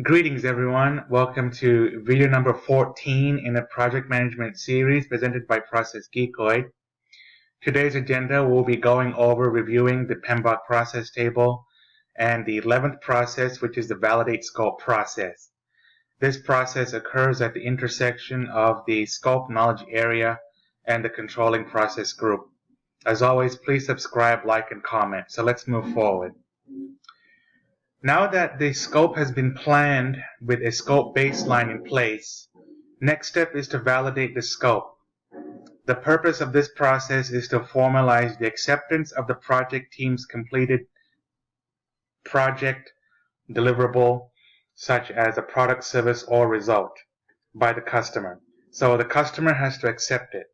Greetings everyone, welcome to video number 14 in a project management series presented by Process Geekoid. Today's agenda will be going over reviewing the PMBOK process table and the 11th process, which is the Validate Scope process. This process occurs at the intersection of the scope knowledge area and the controlling process group. As always, please subscribe, like, and comment. So let's move forward. Now that the scope has been planned with a scope baseline in place, next step is to validate the scope. The purpose of this process is to formalize the acceptance of the project team's completed project deliverable, such as a product, service, or result, by the customer. So the customer has to accept it.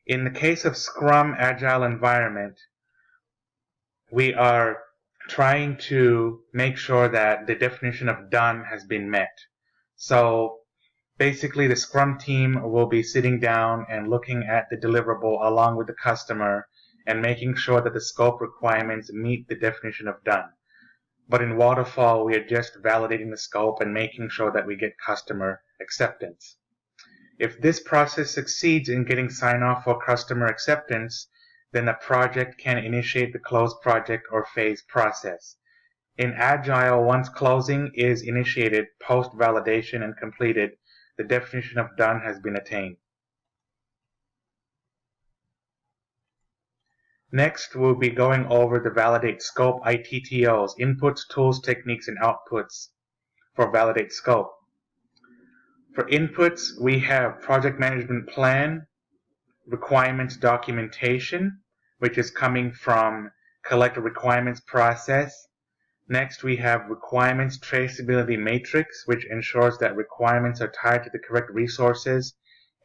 In the case of Scrum Agile environment, we are trying to make sure that the definition of done has been met. So basically the Scrum team will be sitting down and looking at the deliverable along with the customer and making sure that the scope requirements meet the definition of done. But in Waterfall, we are just validating the scope and making sure that we get customer acceptance. If this process succeeds in getting sign-off for customer acceptance, then a project can initiate the close project or phase process. In Agile, once closing is initiated, post-validation and completed, the definition of done has been attained. Next, we'll be going over the Validate Scope ITTOs, Inputs, Tools, Techniques, and Outputs for Validate Scope. For inputs, we have Project Management Plan, Requirements Documentation, which is coming from Collect Requirements process. Next, we have Requirements Traceability Matrix, which ensures that requirements are tied to the correct resources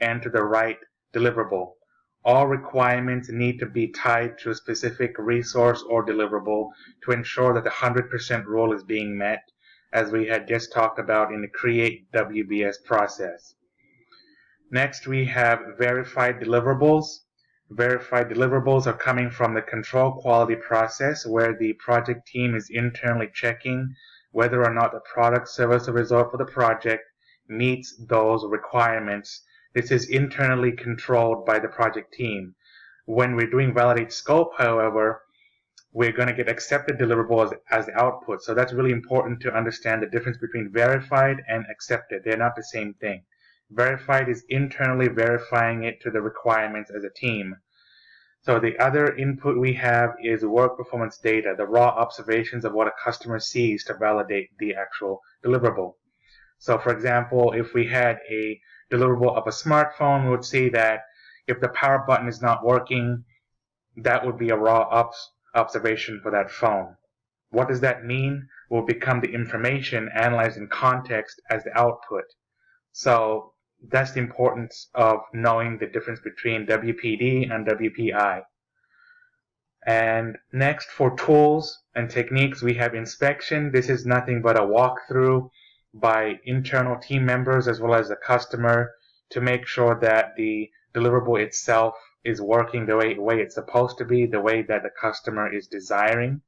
and to the right deliverable. All requirements need to be tied to a specific resource or deliverable to ensure that the 100% rule is being met, as we had just talked about in the Create WBS process. Next, we have Verified Deliverables. Verified deliverables are coming from the control quality process, where the project team is internally checking whether or not the product, service, or result for the project meets those requirements. This is internally controlled by the project team. When we're doing validate scope, however, we're going to get accepted deliverables as the output. So that's really important to understand the difference between verified and accepted. They're not the same thing. Verified is internally verifying it to the requirements as a team. So the other input we have is work performance data, the raw observations of what a customer sees to validate the actual deliverable. So for example, if we had a deliverable of a smartphone, we would see that if the power button is not working, that would be a raw observation for that phone. What does that mean? Will become the information analyzed in context as the output. So that's the importance of knowing the difference between WPD and WPI. And next, for tools and techniques, we have inspection. This is nothing but a walkthrough by internal team members as well as the customer to make sure that the deliverable itself is working the way it's supposed to be, the way that the customer is desiring.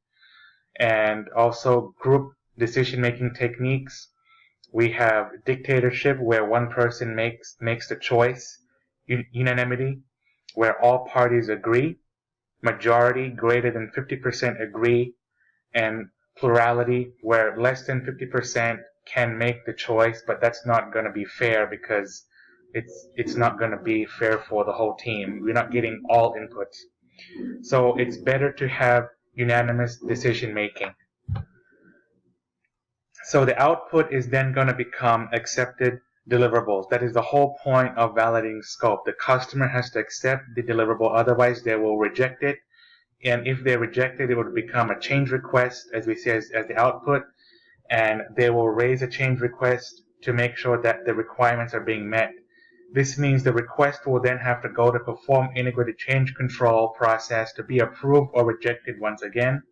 And also group decision-making techniques. We have dictatorship, where one person makes the choice. Unanimity, where all parties agree. Majority, greater than 50% agree. And plurality, where less than 50% can make the choice, but that's not going to be fair because it's not going to be fair for the whole team. We're not getting all inputs. So it's better to have unanimous decision making. So the output is then going to become accepted deliverables. That is the whole point of validating scope. The customer has to accept the deliverable, otherwise they will reject it. And if they reject it, it would become a change request, as we say, as the output. And they will raise a change request to make sure that the requirements are being met. This means the request will then have to go to perform integrated change control process to be approved or rejected once again.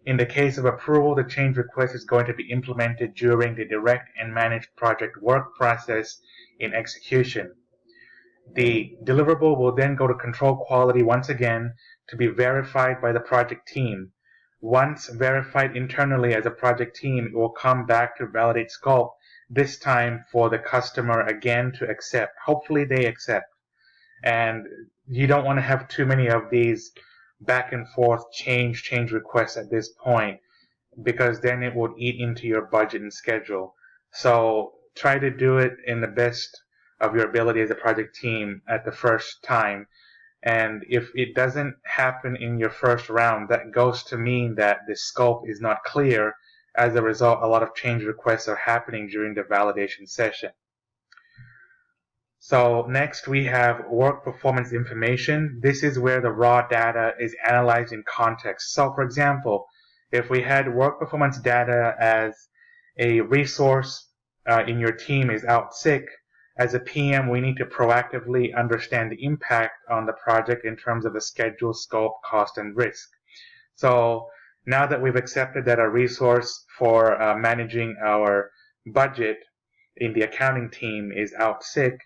In the case of approval, the change request is going to be implemented during the direct and managed project work process in execution. The deliverable will then go to control quality once again to be verified by the project team. Once verified internally as a project team, it will come back to validate scope, this time for the customer again to accept. Hopefully they accept. And you don't want to have too many of these back and forth change requests at this point, because then it would eat into your budget and schedule. So try to do it in the best of your ability as a project team at the first time. And if it doesn't happen in your first round, that goes to mean that the scope is not clear. As a result, a lot of change requests are happening during the validation session. So next we have work performance information. This is where the raw data is analyzed in context. So for example, if we had work performance data as a resource in your team is out sick, as a PM, we need to proactively understand the impact on the project in terms of the schedule, scope, cost, and risk. So now that we've accepted that a resource for managing our budget in the accounting team is out sick,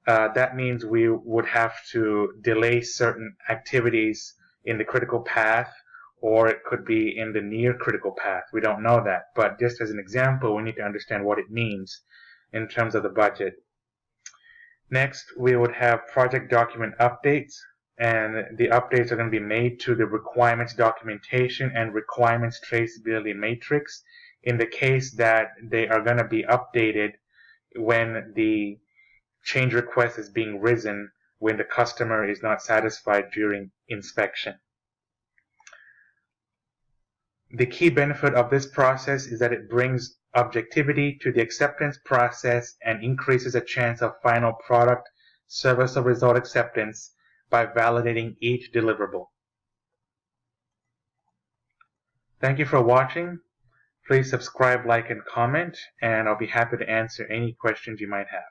that means we would have to delay certain activities in the critical path, or it could be in the near critical path. We don't know that. But just as an example, we need to understand what it means in terms of the budget. Next, we would have project document updates, and the updates are going to be made to the requirements documentation and requirements traceability matrix in the case that they are going to be updated when the change request is being risen when the customer is not satisfied during inspection. The key benefit of this process is that it brings objectivity to the acceptance process and increases a chance of final product, service, or result acceptance by validating each deliverable. Thank you for watching. Please subscribe, like, and comment, and I'll be happy to answer any questions you might have.